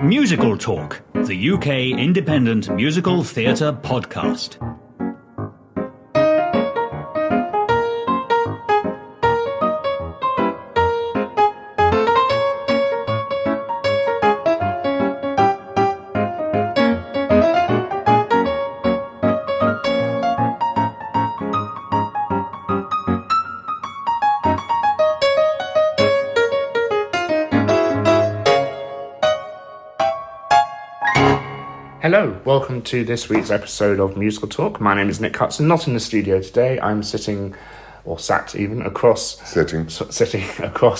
Musical Talk, the UK independent musical theatre podcast. Hello, welcome to this week's episode of Musical Talk. My name is Nick Hudson, not in the studio today. I'm sitting across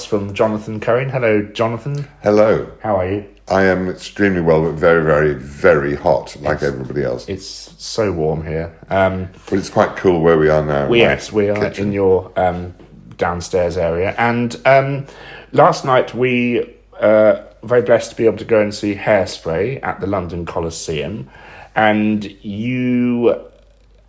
from Jonathan Cohen. Hello, Jonathan. Hello. How are you? I am extremely well, but very, very, very hot, like everybody else. It's so warm here. But it's quite cool where we are now. Yes, we are in your downstairs area. And last night we very blessed to be able to go and see Hairspray at the London Coliseum. And you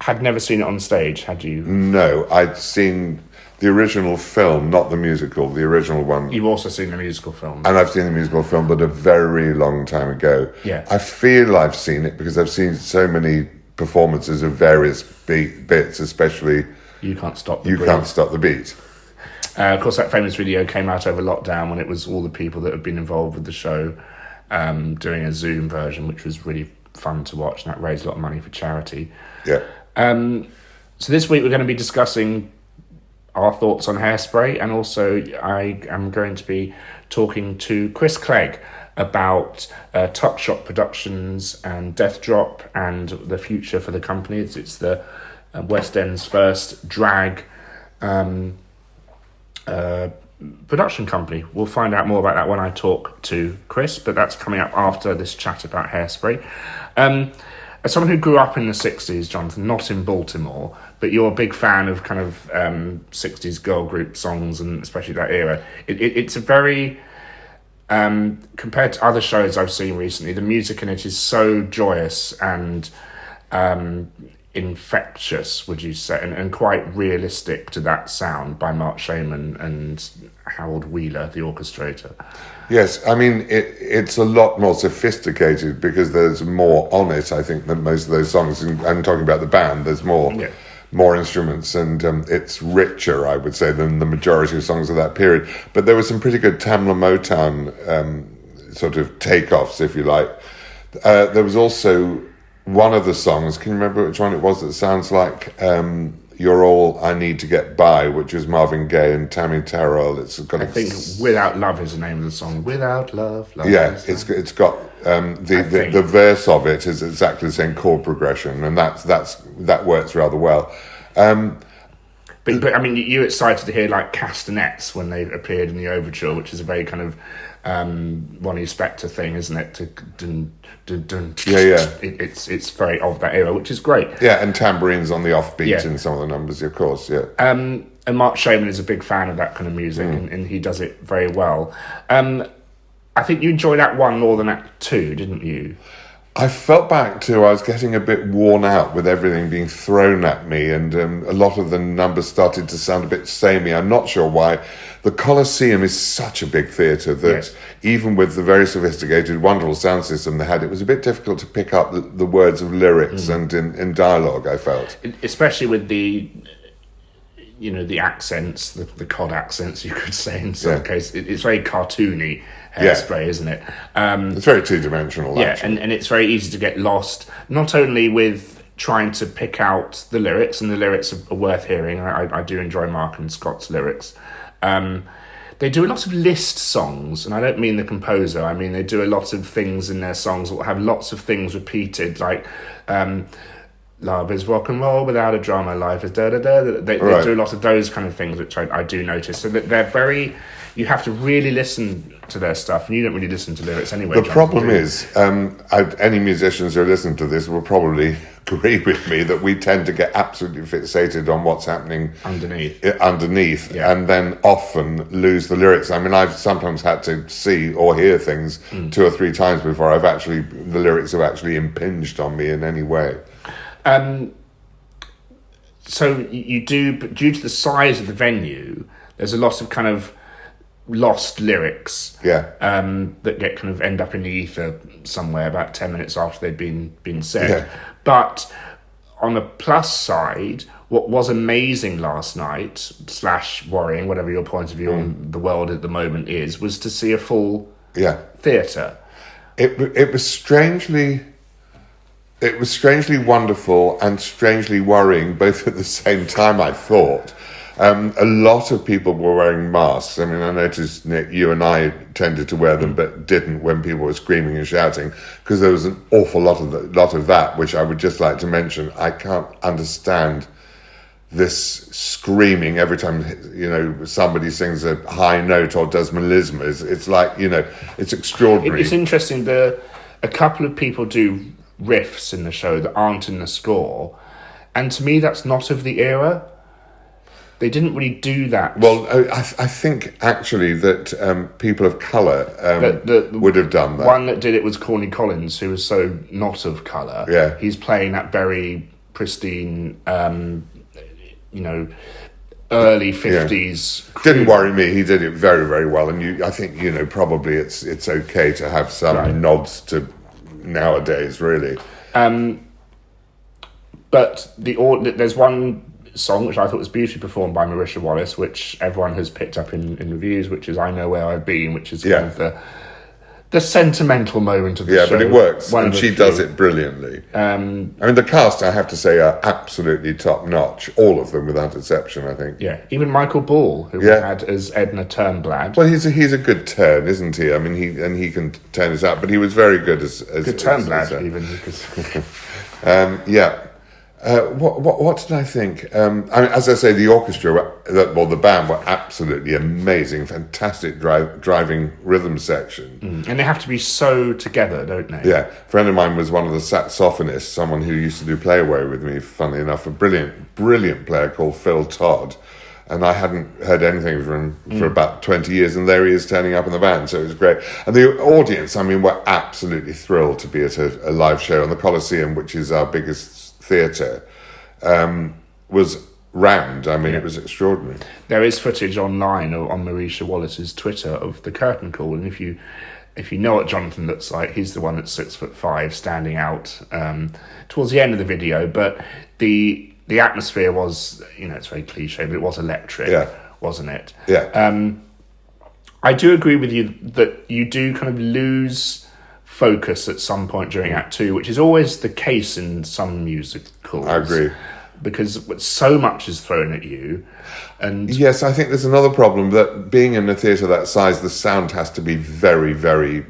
had never seen it on stage, had you? No, I'd seen the original film, not the musical, the original one. You've also seen the musical film. And I've seen the musical film, but a very long time ago. Yeah. I feel I've seen it because I've seen so many performances of various bits, especially You Can't Stop the You Beat. Can't Stop the Beat. Of course, that famous video came out over lockdown when it was all the people that had been involved with the show doing a Zoom version, which was really fun to watch, and that raised a lot of money for charity. Yeah. So this week we're going to be discussing our thoughts on Hairspray, and also I am going to be talking to Chris Clegg about Tuck Shop Productions and Death Drop and the future for the company. It's the West End's first drag production company. We'll find out more about that when I talk to Chris, but that's coming up after this chat about Hairspray. As someone who grew up in the 60s, Jonathan, not in Baltimore, but you're a big fan of kind of 60s girl group songs, and especially that era. It's a very, compared to other shows I've seen recently, the music in it is so joyous and infectious, would you say, and quite realistic to that sound by Mark Shaman and Harold Wheeler, the orchestrator. Yes, I mean, it's a lot more sophisticated because there's more on it, I think, than most of those songs. And I'm talking about the band. There's more instruments, and it's richer, I would say, than the majority of songs of that period. But there were some pretty good Tamla Motown sort of takeoffs, if you like. There was also one of the songs, can you remember which one it was, that sounds like You're All I Need to Get By, which is Marvin Gaye and Tammy Terrell. I think Without Love is the name of the song. Without Love. Yeah, it's got the verse of it is exactly the same chord progression, and that works rather well. But I mean, you're excited to hear like Castanets when they appeared in the overture, which is a very kind of Ronnie Spector thing, isn't it? It's very of that era, which is great. Yeah, and tambourines on the offbeat in some of the numbers, of course. Yeah. And Mark Shaman is a big fan of that kind of music, and he does it very well. I think you enjoyed Act 1 more than Act 2, didn't you? I felt back to I was getting a bit worn out with everything being thrown at me, and a lot of the numbers started to sound a bit samey. I'm not sure why. The Coliseum is such a big theatre that even with the very sophisticated, wonderful sound system they had, it was a bit difficult to pick up the words of lyrics and in dialogue, I felt. Especially with the accents, the cod accents, you could say in some cases. It's very cartoony, Hairspray, isn't it? It's very two-dimensional, actually. And it's very easy to get lost, not only with trying to pick out the lyrics, and the lyrics are worth hearing. I do enjoy Mark and Scott's lyrics. They do a lot of list songs, and I don't mean the composer, I mean they do a lot of things in their songs that will have lots of things repeated, like love is rock and roll without a drama, life is da-da-da. They do a lot of those kind of things, which I do notice. So that they're very, you have to really listen to their stuff, and you don't really listen to lyrics anyway. The problem is, any musicians who listen to this will probably agree with me that we tend to get absolutely fixated on what's happening underneath, and then often lose the lyrics. I mean, I've sometimes had to see or hear things 2 or 3 times before the lyrics have actually impinged on me in any way. So you do, but due to the size of the venue, there's a lot of kind of lost lyrics. Yeah. That get kind of end up in the ether somewhere about 10 minutes after they've been said. Yeah. But on the plus side, what was amazing last night / worrying, whatever your point of view on the world at the moment is, was to see a full theatre. It was strangely wonderful and strangely worrying, both at the same time, I thought. A lot of people were wearing masks. I mean, I noticed, Nick, you and I tended to wear them, but didn't when people were screaming and shouting, because there was an awful lot of that, which I would just like to mention. I can't understand this screaming every time, somebody sings a high note or does melisma. It's like, it's extraordinary. It's interesting. A couple of people do riffs in the show that aren't in the score, and to me that's not of the era. They didn't really do that. Well, I think actually that people of colour would have done that. One that did it was Corny Collins, who was so not of colour. Yeah. He's playing that very pristine, early 50s. Yeah. Didn't worry me. He did it very, very well. And I think, probably it's okay to have some nods to nowadays, really. But there's one song which I thought was beautifully performed by Marisha Wallace, which everyone has picked up in reviews, which is I Know Where I've Been, which is kind of the sentimental moment of the show. Yeah, but it works, and she does it brilliantly. I mean, the cast, I have to say, are absolutely top-notch, all of them without exception, I think. Yeah, even Michael Ball, who we had as Edna Turnblad. Well, he's a good turn, isn't he? I mean, he can turn it out, but he was very good as good Turnblad, even. Yeah. What did I think? As I say, the orchestra, the band were absolutely amazing, fantastic driving rhythm section. And they have to be so together, don't they? Yeah. A friend of mine was one of the saxophonists, someone who used to do Play Away with me, funnily enough, a brilliant player called Phil Todd. And I hadn't heard anything from him for about 20 years, and there he is turning up in the band, so it was great. And the audience, were absolutely thrilled to be at a live show on the Coliseum, which is our biggest theatre, was rammed. It was extraordinary. There is footage online on Marisha Wallace's Twitter of the curtain call, and if you know what Jonathan looks like, he's the one that's 6'5", standing out towards the end of the video. But the atmosphere was, it's very cliche, but it was electric, wasn't it? Yeah. I do agree with you that you do kind of lose focus at some point during Act 2, which is always the case in some musicals. I agree. Because so much is thrown at you. And yes, I think there's another problem, that being in a theatre that size, the sound has to be very, very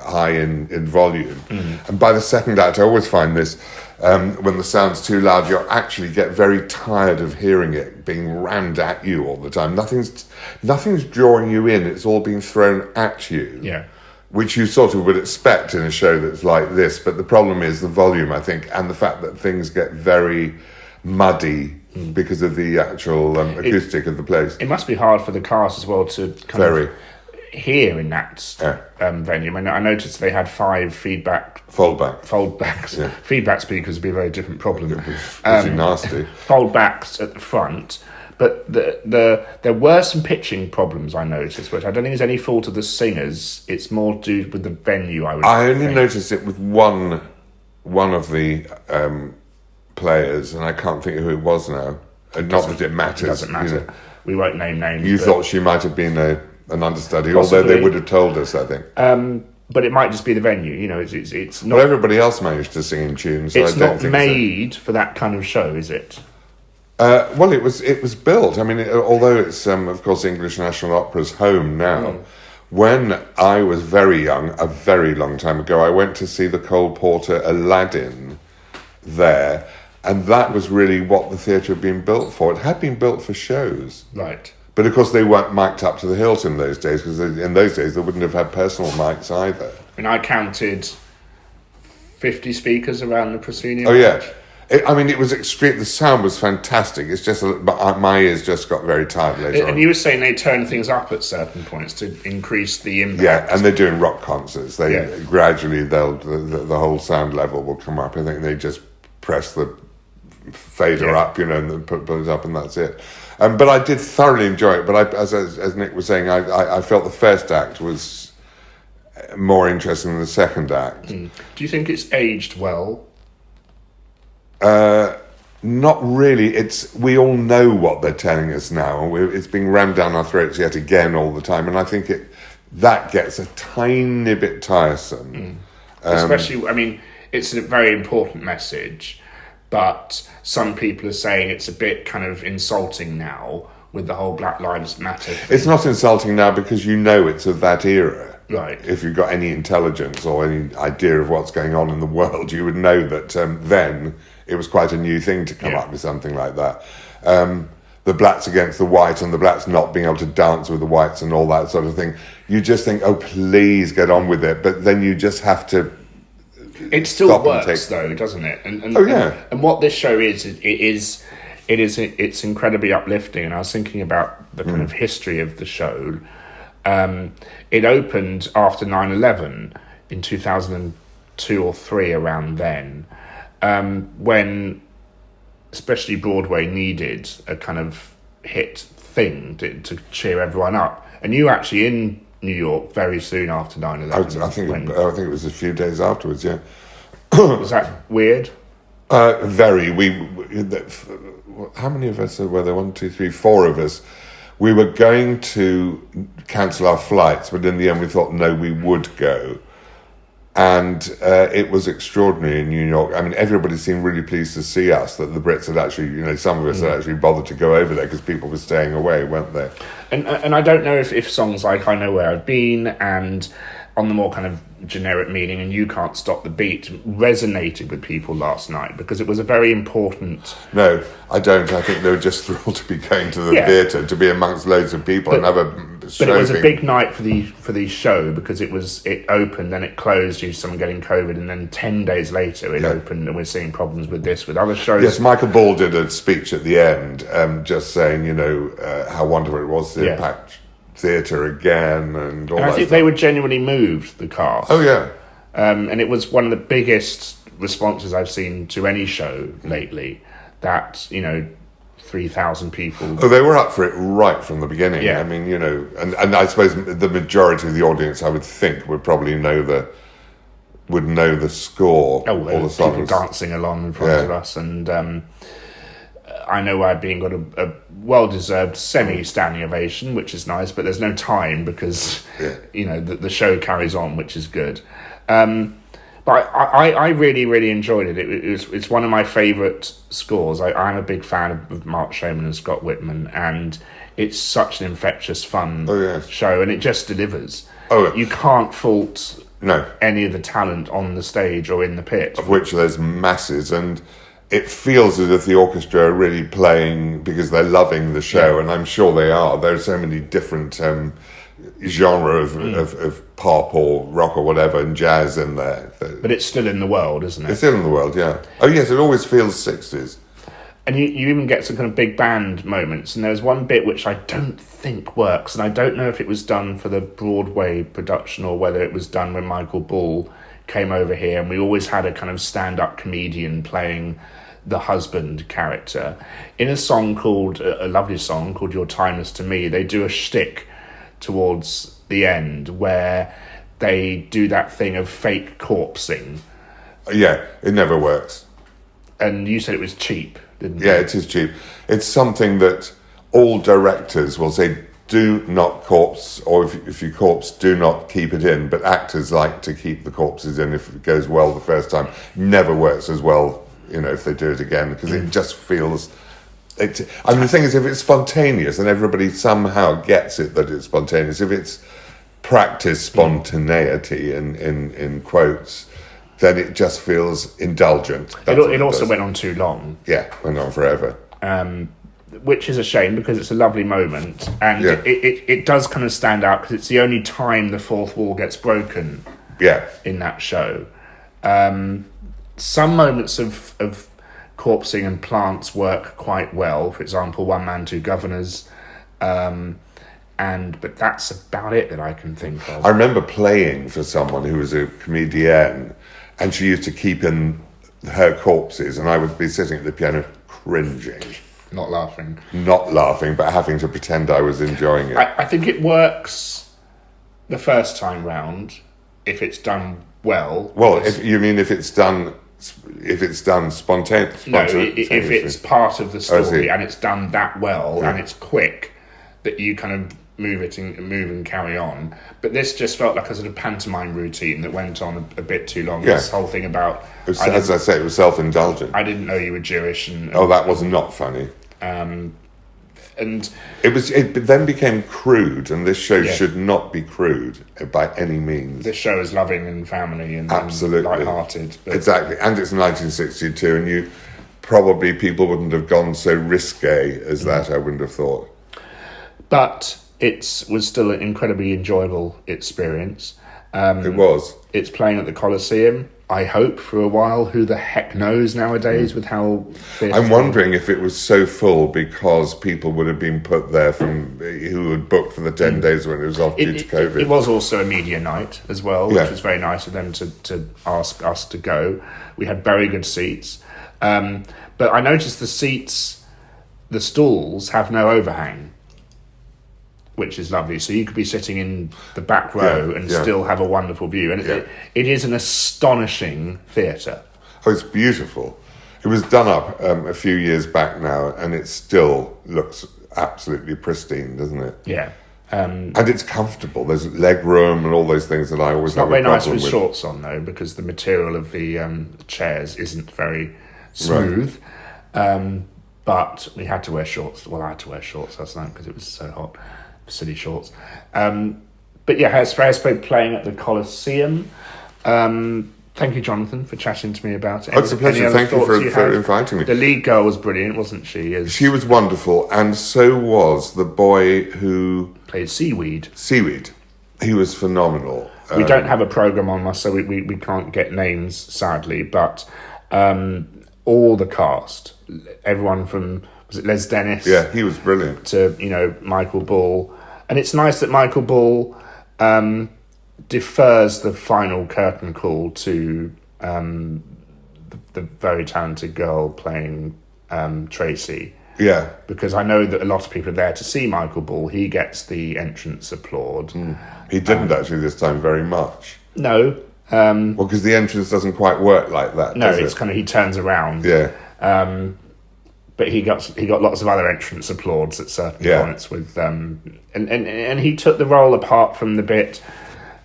high in volume. And by the second act, I always find this, when the sound's too loud, you actually get very tired of hearing it being rammed at you all the time. Nothing's drawing you in, it's all being thrown at you. Yeah. Which you sort of would expect in a show that's like this. But the problem is the volume, I think, and the fact that things get very muddy because of the actual acoustic of the place. It must be hard for the cast as well to kind of hear in that venue. I noticed they had 5 foldbacks. Yeah. Feedback speakers would be a very different problem. Pretty nasty. Foldbacks at the front. But there were some pitching problems I noticed, which I don't think is any fault of the singers. It's more to do with the venue. I only noticed it with one of the players, and I can't think of who it was now. Not that it matters. It doesn't matter. We won't name names. You thought she might have been an understudy, possibly, although they would have told us, I think. But it might just be the venue. It's not. Well, everybody else managed to sing in tune, so it's I don't not think made for that kind of show, is it? Well, it was built. Although it's of course English National Opera's home now. When I was very young, a very long time ago, I went to see the Cole Porter Aladdin there, and that was really what the theatre had been built for. It had been built for shows, right? But of course, they weren't mic'd up to the hilt in those days, because in those days they wouldn't have had personal mics either. And I counted 50 speakers around the proscenium. Oh yeah. It was extreme. The sound was fantastic. It's just my ears just got very tired later on. And you were saying they turn things up at certain points to increase the impact. Yeah, and they're doing rock concerts. Gradually the whole sound level will come up. I think they just press the fader up, and then put it up, and that's it. But I did thoroughly enjoy it. But as Nick was saying, I felt the first act was more interesting than the second act. Do you think it's aged well? Not really. We all know what they're telling us now. It's being rammed down our throats yet again all the time, and I think that gets a tiny bit tiresome. Especially, I mean, it's a very important message, but some people are saying it's a bit kind of insulting now with the whole Black Lives Matter thing. It's not insulting now because you know it's of that era. Right. If you've got any intelligence or any idea of what's going on in the world, you would know that then it was quite a new thing to come up with something like that. The blacks against the white and the blacks not being able to dance with the whites and all that sort of thing. You just think, oh, please get on with it. But then you just have to... It still works, though, doesn't it? And what this show is, it's incredibly uplifting. And I was thinking about the kind of history of the show. It opened after 9/11 in 2002 or 3, around then, when especially Broadway needed a kind of hit thing to cheer everyone up. And you were actually in New York very soon after 9/11. I think it was a few days afterwards, yeah. Was that weird? Very. How many of us were there? 1, 2, 3, 4 of us. We were going to cancel our flights, but in the end we thought, no, we would go. And it was extraordinary in New York. I mean, everybody seemed really pleased to see us, that the Brits had actually, some of us had actually bothered to go over there because people were staying away, weren't they? And I don't know if songs like I Know Where I've Been and on the more kind of generic meaning and You Can't Stop the Beat resonated with people last night, because it was a very important... No, I don't. I think they were just thrilled to be going to the theatre, to be amongst loads of people and have a show. But it was a big night for the show, because it opened, then it closed due to someone getting COVID, and then 10 days later it opened, and we're seeing problems with other shows. Yes, Michael Ball did a speech at the end, just saying, how wonderful it was to impact theatre again and all that. I think they were genuinely moved, the cast. Oh yeah. And it was one of the biggest responses I've seen to any show lately, that 3,000 people. Oh, they were up for it right from the beginning. Yeah. I mean, and I suppose the majority of the audience, I would think, would probably know the score. Oh, all the songs, people dancing along in front of us, and I Know Where I've Been got a well-deserved semi-standing ovation, which is nice, but there's no time because, the show carries on, which is good. But I really, really enjoyed it. It's one of my favourite scores. I'm a big fan of Mark Shaiman and Scott Whitman, and it's such an infectious, fun show, and it just delivers. You can't fault any of the talent on the stage or in the pit. Of which there's masses, and it feels as if the orchestra are really playing because they're loving the show, and I'm sure they are. There are so many different genre of pop or rock or whatever and jazz in there. But it's still in the world, isn't it? It's still in the world, yeah. Oh yes, it always feels 60s. And you even get some kind of big band moments, and there's one bit which I don't think works, and I don't know if it was done for the Broadway production or whether it was done when Michael Ball came over here, and we always had a kind of stand-up comedian playing the husband character. In a song a lovely song called Your Timeless to Me, they do a shtick towards the end where they do that thing of fake corpsing. Yeah, it never works. And you said it was cheap, didn't you? Yeah, it is cheap. It's something that all directors will say, do not corpse, or if you corpse, do not keep it in. But actors like to keep the corpses in if it goes well the first time. Never works as well, if they do it again, because it just feels... the thing is, if it's spontaneous and everybody somehow gets it that it's spontaneous, if it's practice spontaneity in quotes, then it just feels indulgent. It also went on too long. Yeah, went on forever. Which is a shame, because it's a lovely moment, and it does kind of stand out because it's the only time the fourth wall gets broken in that show. Some moments of corpsing and plants work quite well. For example, One Man, Two Governors, but that's about it that I can think of. I remember playing for someone who was a comedienne, and she used to keep in her corpses, and I would be sitting at the piano cringing. Not laughing. Not laughing, but having to pretend I was enjoying it. I think it works the first time round if it's done well. Well, if it's done spontaneously. No, if it's part of the story I and it's done that well and it's quick, that you kind of move and carry on. But this just felt like a sort of pantomime routine that went on a bit too long. Yeah. This whole thing about... As I say, it was self-indulgent. I didn't know you were Jewish. That was not funny. And it then became crude, and this show should not be crude by any means. This show is loving and family and absolutely light-hearted. Exactly, and it's 1962, and people wouldn't have gone so risque as that. I wouldn't have thought. But it was still an incredibly enjoyable experience. It was. It's playing at the Coliseum. I hope for a while. Who the heck knows nowadays with how... I'm wondering if it was so full because people would have been put there who had booked for the 10 days when it was off due to COVID. It was also a media night as well, which was very nice of them to ask us to go. We had very good seats. But I noticed the stalls have no overhang, which is lovely. So you could be sitting in the back row and still have a wonderful view. And it is an astonishing theatre. Oh, it's beautiful. It was done up a few years back now, and it still looks absolutely pristine, doesn't it? Yeah. And it's comfortable. There's leg room and all those things that I always have a problem with. Not very nice with shorts on, though, because the material of the chairs isn't very smooth. Right. But we had to wear shorts. Well, I had to wear shorts last night because it was so hot. Silly shorts. But yeah, Hairspray playing at the Coliseum. Thank you, Jonathan, for chatting to me about it. It's a pleasure. Thank you for inviting me. The lead girl was brilliant, wasn't she? She was wonderful, and so was the boy who... played Seaweed. He was phenomenal. We don't have a programme on us, so we can't get names, sadly, but all the cast, everyone from... was it Les Dennis? Yeah, he was brilliant. To, Michael Ball. And it's nice that Michael Ball defers the final curtain call to the very talented girl playing Tracy. Yeah. Because I know that a lot of people are there to see Michael Ball. He gets the entrance applaud. He didn't actually this time very much. No. Well, because the entrance doesn't quite work like that, no, it's kind of he turns around. Yeah. But he got lots of other entrance applauds at certain points with and he took the role apart from the bit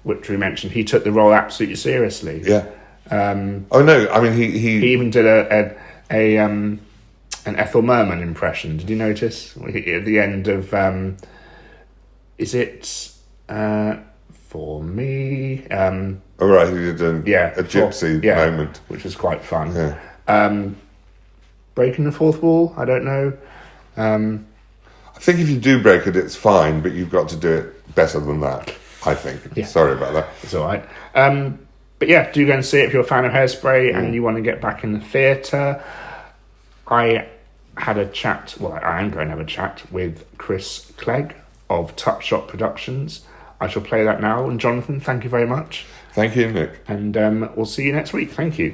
which we mentioned. He took the role absolutely seriously. Yeah. Oh no! I mean, he even did an Ethel Merman impression. Did you notice at the end of is it for me? Oh right, he did a gypsy moment, which was quite fun. Yeah. Breaking the fourth wall, I don't know. I think if you do break it, it's fine, but you've got to do it better than that, I think. Yeah. Sorry about that. It's all right. But yeah, do go and see it if you're a fan of Hairspray and you want to get back in the theatre. I had a chat, I am going to have a chat with Chris Clegg of Touch Shop Productions. I shall play that now. And Jonathan, thank you very much. Thank you, Nick. And we'll see you next week. Thank you.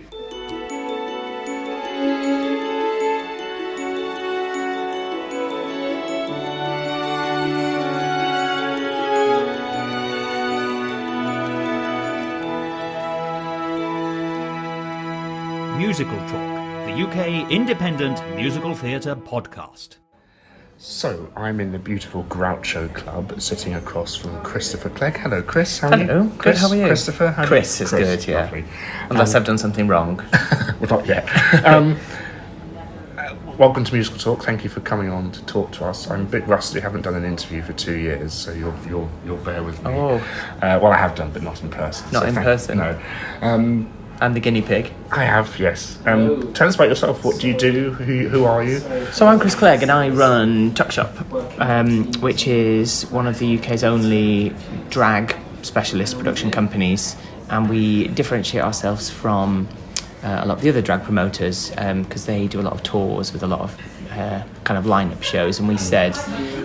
Musical Talk, the UK independent musical theatre podcast. So, I'm in the beautiful Groucho Club, sitting across from Christopher Clegg. Hello, Chris. How are you? Hello. Good, how are you? Christopher? Chris is good, yeah. Lovely. Unless I've done something wrong. Well, not yet. Welcome to Musical Talk. Thank you for coming on to talk to us. I'm a bit rusty. I haven't done an interview for 2 years, so you'll bear with me. Oh. Well, I have done, but not in person. Not in person? No. I'm the guinea pig. I have, yes. Tell us about yourself. What do you do? Who are you? So I'm Chris Clegg and I run Tuck Shop, which is one of the UK's only drag specialist production companies, and we differentiate ourselves from a lot of the other drag promoters because they do a lot of tours with a lot of kind of line-up shows, and we said,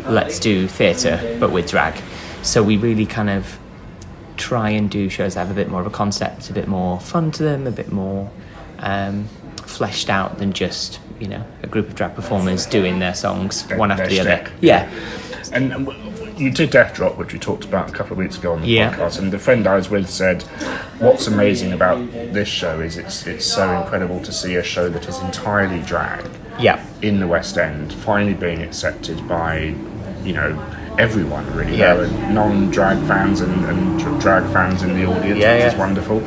let's do theatre but with drag. So we really kind of try and do shows that have a bit more of a concept, a bit more fun to them, a bit more fleshed out than just, a group of drag performers doing their songs one after the other. Shtick. Yeah. And you did Death Drop, which we talked about a couple of weeks ago on the podcast, and the friend I was with said, what's amazing about this show is it's so incredible to see a show that is entirely drag in the West End finally being accepted by, everyone really, non-drag fans and drag fans in the audience, which is wonderful.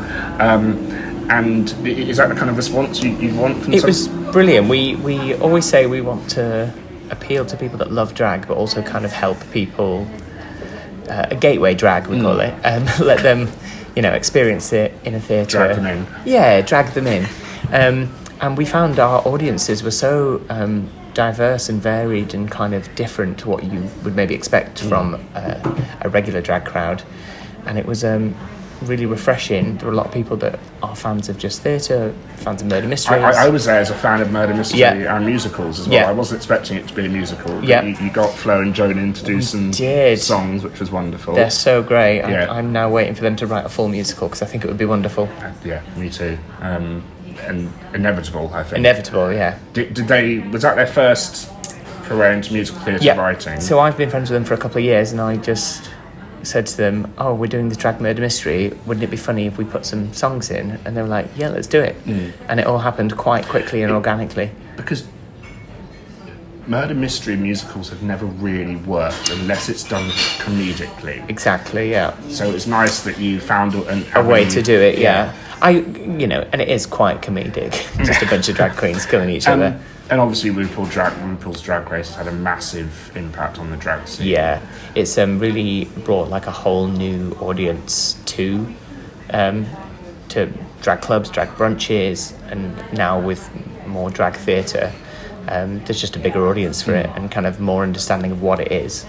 And is that the kind of response you want from It was brilliant. We always say we want to appeal to people that love drag, but also kind of help people, a gateway drag we call it, and let them, experience it in a theatre. Drag them in. Yeah, drag them in. And we found our audiences were so diverse and varied and kind of different to what you would maybe expect from a regular drag crowd. And it was really refreshing. There were a lot of people that are fans of just theatre, fans of murder mysteries. I was there as a fan of murder mystery and musicals as well. I wasn't expecting it to be a musical. But you got Flo and Joan in to do some songs, which was wonderful. They're so great. I'm now waiting for them to write a full musical because I think it would be wonderful. Yeah, me too. And inevitable, I think. Inevitable, yeah. Was that their first foray into musical theatre writing? So I've been friends with them for a couple of years, and I just said to them, we're doing the drag murder mystery, wouldn't it be funny if we put some songs in? And they were like, yeah, let's do it. And it all happened quite quickly and organically. Because murder mystery musicals have never really worked unless it's done comedically. Exactly, yeah. So it's nice that you found a way to do it, and it is quite comedic, just a bunch of drag queens killing each other. And obviously RuPaul's Drag Race has had a massive impact on the drag scene. Yeah, it's really brought like a whole new audience to drag clubs, drag brunches, and now with more drag theatre, there's just a bigger audience for it and kind of more understanding of what it is.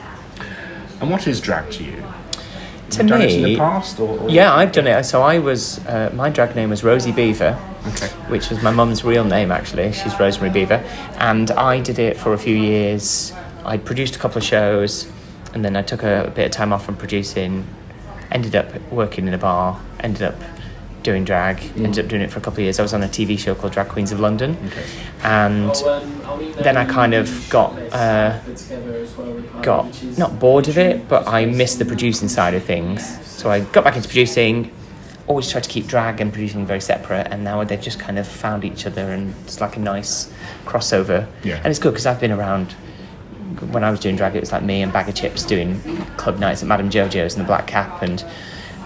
And what is drag to you? To me, done it in the past, or? Yeah, I've done it. So I was, my drag name was Rosie Beaver, which was my mum's real name actually. She's Rosemary Beaver, and I did it for a few years. I produced a couple of shows, and then I took a bit of time off from producing. Ended up working in a bar. Ended up doing drag. Ended up doing it for a couple of years. I was on a TV show called Drag Queens of London, and then I kind of got not bored of it, but I missed the producing side of things. So I got back into producing. Always tried to keep drag and producing very separate, and now they've just kind of found each other, and it's like a nice crossover. And it's good because I've been around. When I was doing drag, it was like me and Bag of Chips doing club nights at Madame Jojo's and the Black Cap, and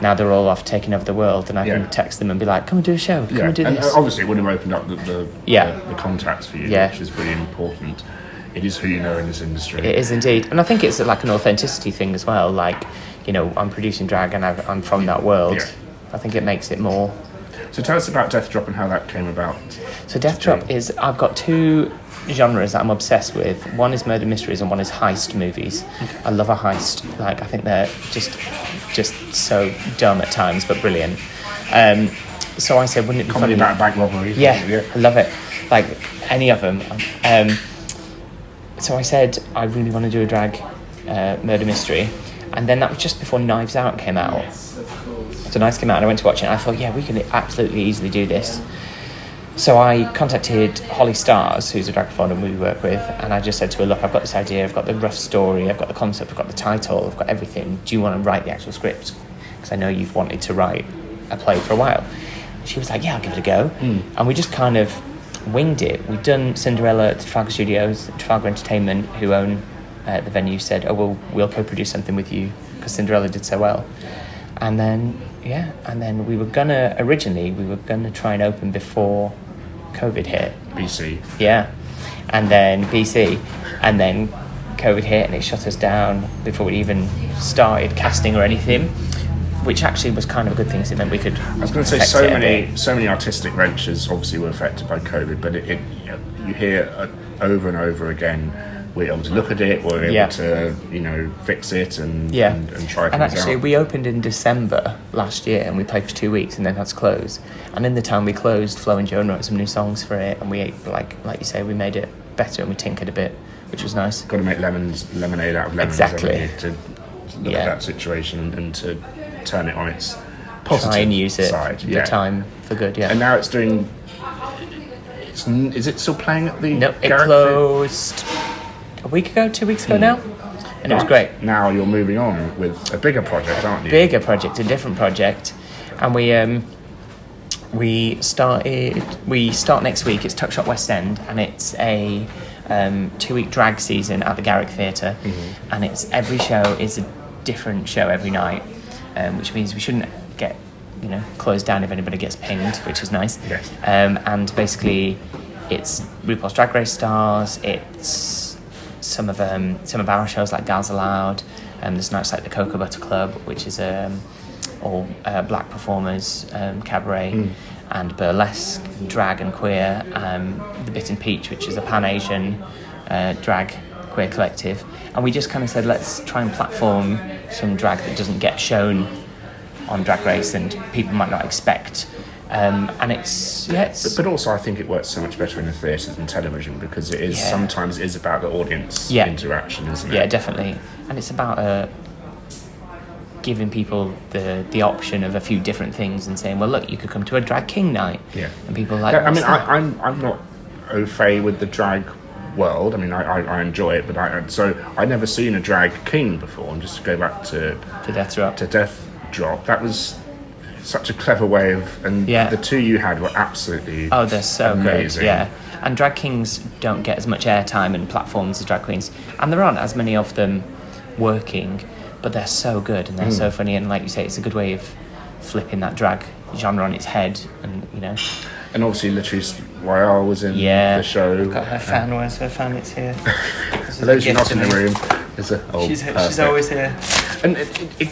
now they're all off taking over the world, and I can text them and be like, come and do a show, come and do this. And obviously it would have opened up the contacts for you, which is really important. It is who you know in this industry. It is indeed. And I think it's like an authenticity thing as well. Like, I'm producing drag and I'm from that world. I think it makes it more. So tell us about Death Drop and how that came about. So Death Drop is, I've got two genres that I'm obsessed with. One is murder mysteries and one is heist movies. I love a heist. Like, I think they're just so dumb at times, but brilliant. So I said, wouldn't it be comedy funny? About bank robbery. Yeah, I love it. Like, any of them. So I said, I really want to do a drag murder mystery. And then that was just before Knives Out came out. So Knives came out and I went to watch it and I thought, we can absolutely easily do this. So I contacted Holly Stars, who's a drag performer we work with, and I just said to her, look, I've got this idea, I've got the rough story, I've got the concept, I've got the title, I've got everything. Do you want to write the actual script? Because I know you've wanted to write a play for a while. She was like, yeah, I'll give it a go. And we just kind of winged it. We'd done Cinderella at Trafalgar Studios. Trafalgar Entertainment, who own the venue, said, we'll co-produce something with you because Cinderella did so well. And then we were gonna try and open before COVID hit. BC. Yeah. And then BC. And then COVID hit and it shut us down before we even started casting or anything, which actually was kind of a good thing, because it meant we could. I was going to say so many artistic ventures obviously were affected by COVID, but you hear over and over again, we're able to look at it, we're able to fix it and try things out. And actually, we opened in December last year, and we played for 2 weeks, and then had to close. And in the time we closed, Flo and Joan wrote some new songs for it, and we like you say, we made it better and we tinkered a bit, which was nice. Got to make lemonade out of lemons. Exactly. To look at that situation and to turn it on its positive try and use it side. the time for good. Yeah. And now it's doing. Is it still playing at the? No, it Garrick closed a week ago, 2 weeks ago now, and it was great. Now you're moving on with a bigger project, aren't you? Bigger project, a different project, and we start next week. It's Tuck Shop West End, and it's a 2-week drag season at the Garrick Theatre, and it's every show is a different show every night, which means we shouldn't get closed down if anybody gets pinged, which is nice. Yes. And basically, it's RuPaul's Drag Race stars. It's some of our shows like Gals Aloud. There's nights like the Cocoa Butter Club, which is all black performers, cabaret and burlesque, drag and queer. The Bit and Peach, which is a Pan-Asian drag queer collective. And we just kind of said, let's try and platform some drag that doesn't get shown on Drag Race and people might not expect. And it's but also I think it works so much better in the theatre than television, because it is sometimes is about the audience interaction, isn't it? Yeah, definitely. And it's about giving people the option of a few different things and saying, well, look, you could come to a drag king night. Yeah. And people are like, I mean, I'm not au fait with the drag world. I mean, I enjoy it, but I'd never seen a drag king before. And just to go back to Death Drop, that was such a clever way of, and the two you had were absolutely they're so amazing. Good, yeah. And drag kings don't get as much airtime and platforms as drag queens, and there aren't as many of them working, but they're so good and they're so funny, and like you say, it's a good way of flipping that drag genre on its head, and And obviously Latrice Royale was in the show. Got her fan. Where's her fan? It's here. For those who's not in the room, she's always here. And it,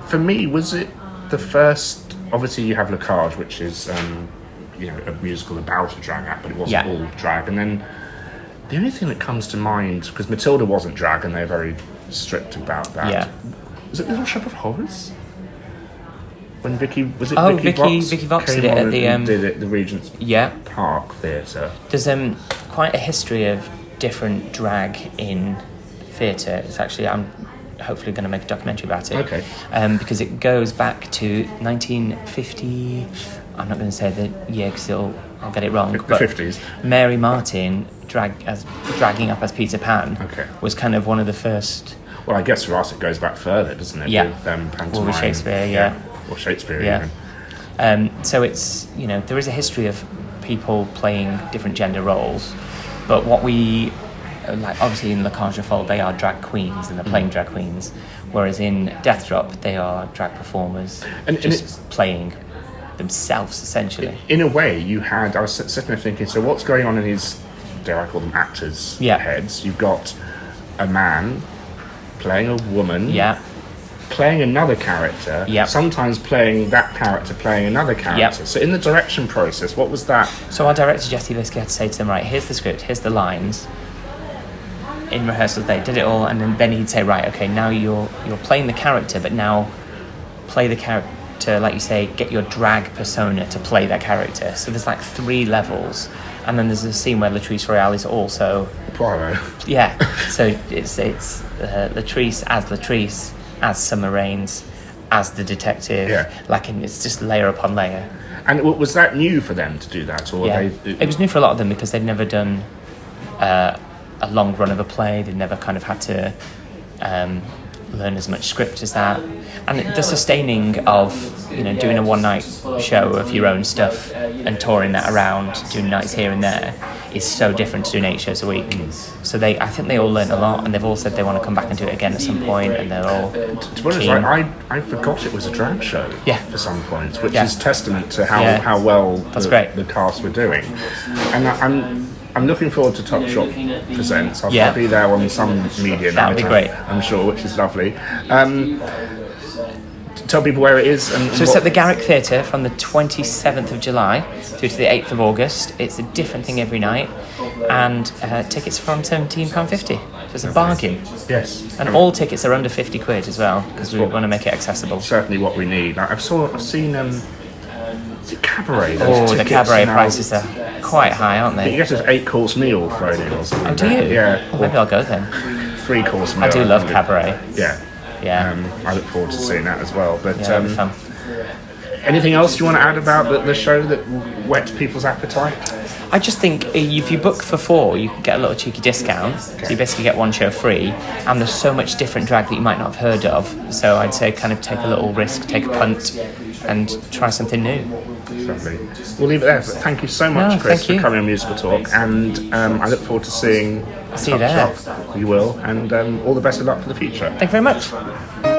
for me, was it the first? Obviously, you have Le Cage, which is a musical about a drag act, but it wasn't all drag. And then the only thing that comes to mind, because Matilda wasn't drag, and they're very strict about that. Yeah. Was it Little Shop of Horrors? When Vicky Vox did it at the Regent's Park Theatre. There's quite a history of different drag in theatre. It's actually, I'm hopefully going to make a documentary about it. Okay. Because it goes back to 1950. I'm not going to say the year because I'll get it wrong. The 50s. Mary Martin dragging up as Peter Pan was kind of one of the first. Well, I guess for us it goes back further, doesn't it? Yeah. With pantomime. Or with Shakespeare, Or Shakespeare, even. So it's, there is a history of people playing different gender roles, but what we, like obviously in Le Cage aux Folles, they are drag queens and they're playing drag queens, whereas in Death Drop, they are drag performers and playing themselves, essentially. In a way, I was sitting there thinking, so what's going on in these, dare I call them actors' heads? You've got a man playing a woman, playing another character, sometimes playing that character playing another character. So in the direction process, what was that? So our director Jessie basically had to say to them, right, here's the script, here's the lines. In rehearsals they did it all, and then he'd say, right, okay, now you're playing the character, but now play the character, like you say, get your drag persona to play that character. So there's like 3 levels, and then there's a scene where Latrice Royale is also Poirot. Yeah, so it's Latrice as Summer Rains, as the detective. It's just layer upon layer. And was that new for them to do that, or it was new for a lot of them because they'd never done a long run of a play. They'd never kind of had to learn as much script as that, and the sustaining of doing a one-night show of your own stuff and touring that around, doing nights here and there, is so different to doing 8 shows a week. So I think they all learned a lot, and they've all said they want to come back and do it again at some point, and they're all to be honest, I forgot it was a drag show for some points, which is testament to how well the cast were doing. And I'm looking forward to Top Shop Presents. I'll be there on some media night. That'd be great. I'm sure, which is lovely. Tell people where it is. So it's at the Garrick Theatre from the 27th of July through to the 8th of August. It's a different thing every night, and tickets from £17.50. So it's a bargain. Yes. And all tickets are under £50 as well, because we want to make it accessible. Certainly what we need. I've seen is it Cabaret? The Cabaret prices are quite high, aren't they? You get an 8-course meal thrown in or something. Oh, do you? Yeah. Well, maybe I'll go then. 3-course meal. I do love Cabaret. Yeah. I look forward to seeing that as well. But it'll be fun. Anything else you want to add about the show that whet people's appetite? I just think if you book for 4, you can get a little cheeky discount. So you basically get one show free, and there's so much different drag that you might not have heard of. So I'd say kind of take a little risk, take a punt, and try something new. Lovely. We'll leave it there. But thank you so much, Chris, for coming on Musical Talk, and I look forward to seeing See you there. Shop. You will, and all the best of luck for the future. Thank you very much.